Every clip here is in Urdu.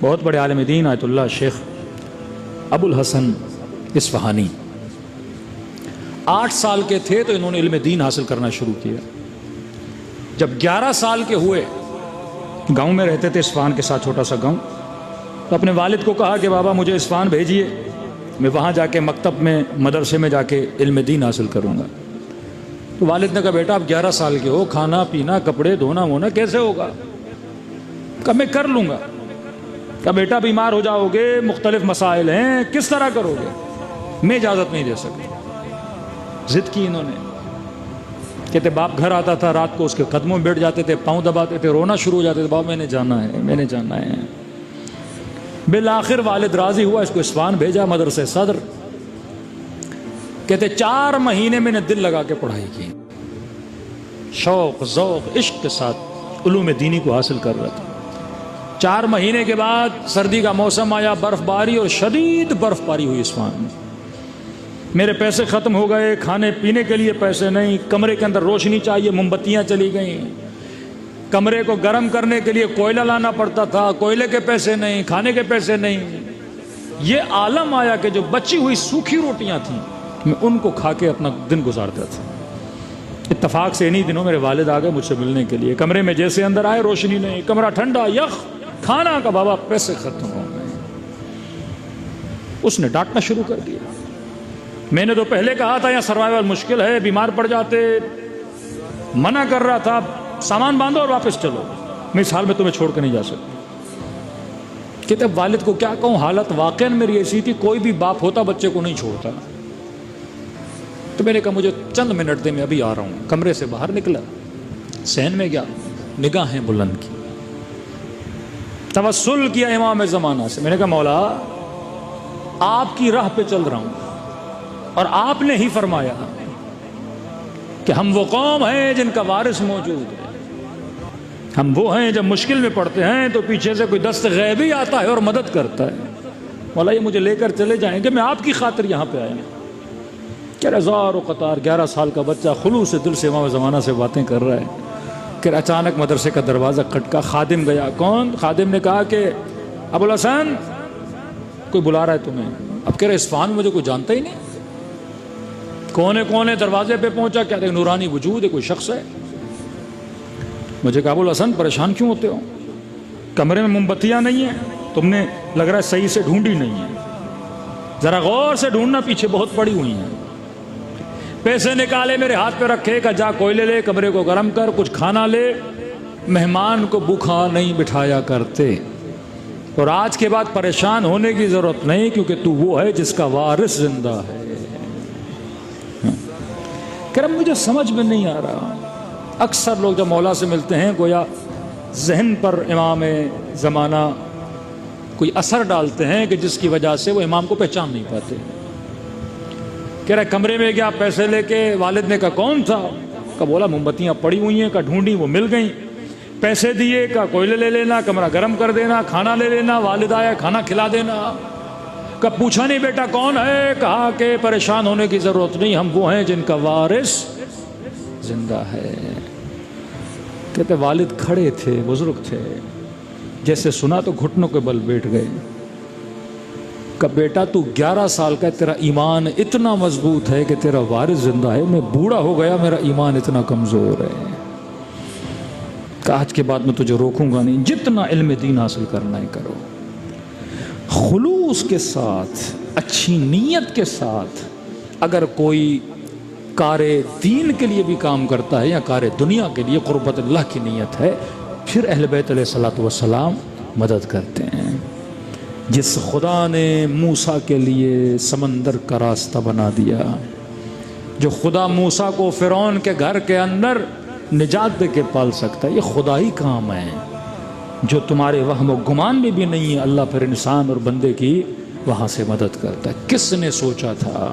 بہت بڑے عالم دین آیت اللہ شیخ ابو الحسن اصفہانی 8 سال کے تھے تو انہوں نے علم دین حاصل کرنا شروع کیا. جب 11 سال کے ہوئے، گاؤں میں رہتے تھے اصفہان کے ساتھ، چھوٹا سا گاؤں، تو اپنے والد کو کہا کہ بابا مجھے اصفہان بھیجیے، میں وہاں جا کے مکتب میں مدرسے میں جا کے علم دین حاصل کروں گا. تو والد نے کہا بیٹا آپ 11 سال کے ہو، کھانا پینا کپڑے دھونا وونا کیسے ہوگا؟ کہا میں کر لوں گا. کہا بیٹا بیمار ہو جاؤ گے، مختلف مسائل ہیں، کس طرح کرو گے؟ میں اجازت نہیں دے سکتا. ضد کی انہوں نے. کہتے باپ گھر آتا تھا رات کو، اس کے قدموں میں بیٹھ جاتے تھے، پاؤں دباتے تھے، رونا شروع ہو جاتے تھے، بابا میں نے جانا ہے، میں نے جانا ہے. بالآخر والد راضی ہوا، اس کو اصفہان بھیجا مدرسے صدر. کہتے 4 مہینے میں نے دل لگا کے پڑھائی کی، شوق ذوق عشق کے ساتھ علوم دینی کو حاصل کر رہا تھا. 4 مہینے کے بعد سردی کا موسم آیا، برف باری اور شدید برف باری ہوئی اصفہان میں. میرے پیسے ختم ہو گئے، کھانے پینے کے لیے پیسے نہیں، کمرے کے اندر روشنی چاہیے، موم بتیاں چلی گئیں، کمرے کو گرم کرنے کے لیے کوئلہ لانا پڑتا تھا، کوئلے کے پیسے نہیں، کھانے کے پیسے نہیں. یہ عالم آیا کہ جو بچی ہوئی سوکھی روٹیاں تھیں میں ان کو کھا کے اپنا دن گزارتا تھا. اتفاق سے انہی دنوں میرے والد آ گئے مجھ سے ملنے کے لیے. کمرے میں جیسے اندر آئے روشنی نہیں، کمرہ ٹھنڈا یخ، کھانا کا بابا پیسے ختم ہو گئے. اس نے ڈانٹنا شروع کر دیا. میں نے تو پہلے کہا تھا یہاں سروائیول مشکل ہے، بیمار پڑ جاتے، منع کر رہا تھا، سامان باندھو اور واپس چلو، میں اس حال میں تمہیں چھوڑ کے نہیں جا سکتا. کہتے والد کو کیا کہوں، حالت واقعاً میری ایسی تھی، کوئی بھی باپ ہوتا بچے کو نہیں چھوڑتا. تو میں نے کہا مجھے چند منٹ دے، میں ابھی آ رہا ہوں. کمرے سے باہر نکلا، صحن میں گیا، نگاہیں بلند کی، توسل کیا امام زمانہ سے. میں نے کہا مولا آپ کی راہ پہ چل رہا ہوں اور آپ نے ہی فرمایا کہ ہم وہ قوم ہیں جن کا وارث موجود ہے. ہم وہ ہیں جب مشکل میں پڑتے ہیں تو پیچھے سے کوئی دست غیبی آتا ہے اور مدد کرتا ہے. مولا یہ مجھے لے کر چلے جائیں کہ میں آپ کی خاطر یہاں پہ آیا ہوں. کہ ہزار و قطار 11 سال کا بچہ خلوص سے دل سے امام زمانہ سے باتیں کر رہا ہے کہ اچانک مدرسے کا دروازہ کھٹکا. خادم گیا. کون؟ خادم نے کہا کہ ابو الحسن کوئی بلا رہا ہے تمہیں. اب کہہ رہے اصفہان میں مجھے کوئی جانتا ہی نہیں. کونے کونے دروازے پہ پہنچا، کیا دیکھ نورانی وجود ہے، کوئی شخص ہے. مجھے کہا ابو الحسن پریشان کیوں ہوتے ہو؟ کمرے میں موم بتیاں نہیں ہیں، تم نے لگ رہا ہے صحیح سے ڈھونڈی نہیں ہے، ذرا غور سے ڈھونڈنا، پیچھے بہت پڑی ہوئی ہیں. پیسے نکالے میرے ہاتھ پہ رکھے، کہ جا کوئلے لے، کمرے کو گرم کر، کچھ کھانا لے، مہمان کو بھوکا نہیں بٹھایا کرتے، اور آج کے بعد پریشان ہونے کی ضرورت نہیں کیونکہ تو وہ ہے جس کا وارث زندہ ہے. کہ مجھے سمجھ میں نہیں آ رہا. اکثر لوگ جب مولا سے ملتے ہیں گویا ذہن پر امام زمانہ کوئی اثر ڈالتے ہیں کہ جس کی وجہ سے وہ امام کو پہچان نہیں پاتے. کہہ رہے کمرے میں گیا پیسے لے کے. والد نے کہا کون تھا؟ کہا بولا موم بتیاں پڑی ہوئی ہیں. کہا ڈھونڈی وہ مل گئیں. پیسے دیے. کہا کوئلے لے لینا، کمرہ گرم کر دینا، کھانا لے لینا، والد آیا کھانا کھلا دینا. کہا پوچھا نہیں بیٹا کون ہے؟ کہا کہ پریشان ہونے کی ضرورت نہیں، ہم وہ ہیں جن کا وارث زندہ ہے. کہتے والد کھڑے تھے، بزرگ تھے، جیسے سنا تو گھٹنوں کے بل بیٹھ گئے. کہ بیٹا تو 11 سال کا، تیرا ایمان اتنا مضبوط ہے کہ تیرا وارث زندہ ہے. میں بوڑھا ہو گیا، میرا ایمان اتنا کمزور ہے کہ آج کے بعد میں تجھے روکوں گا نہیں، جتنا علم دین حاصل کرنا ہے کرو. خلوص کے ساتھ، اچھی نیت کے ساتھ اگر کوئی کار دین کے لیے بھی کام کرتا ہے یا کار دنیا کے لیے قربت اللہ کی نیت ہے، پھر اہل بیت علیہ الصلوۃ والسلام مدد کرتے ہیں. جس خدا نے موسیٰ کے لیے سمندر کا راستہ بنا دیا، جو خدا موسیٰ کو فرعون کے گھر کے اندر نجات دے کے پال سکتا ہے، یہ خدا ہی کام ہے جو تمہارے وہم و گمان میں بھی نہیں ہے. اللہ پھر انسان اور بندے کی وہاں سے مدد کرتا ہے. کس نے سوچا تھا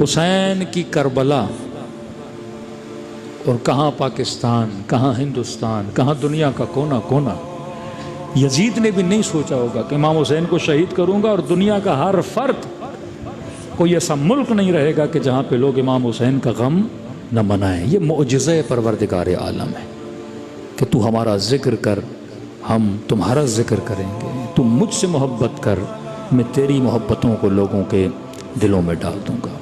حسین کی کربلا، اور کہاں پاکستان، کہاں ہندوستان، کہاں دنیا کا کونا کونا. یزید نے بھی نہیں سوچا ہوگا کہ امام حسین کو شہید کروں گا اور دنیا کا ہر فرد، کوئی ایسا ملک نہیں رہے گا کہ جہاں پہ لوگ امام حسین کا غم نہ منائیں. یہ معجزہ پروردگار عالم ہے کہ تو ہمارا ذکر کر، ہم تمہارا ذکر کریں گے. تو مجھ سے محبت کر، میں تیری محبتوں کو لوگوں کے دلوں میں ڈال دوں گا۔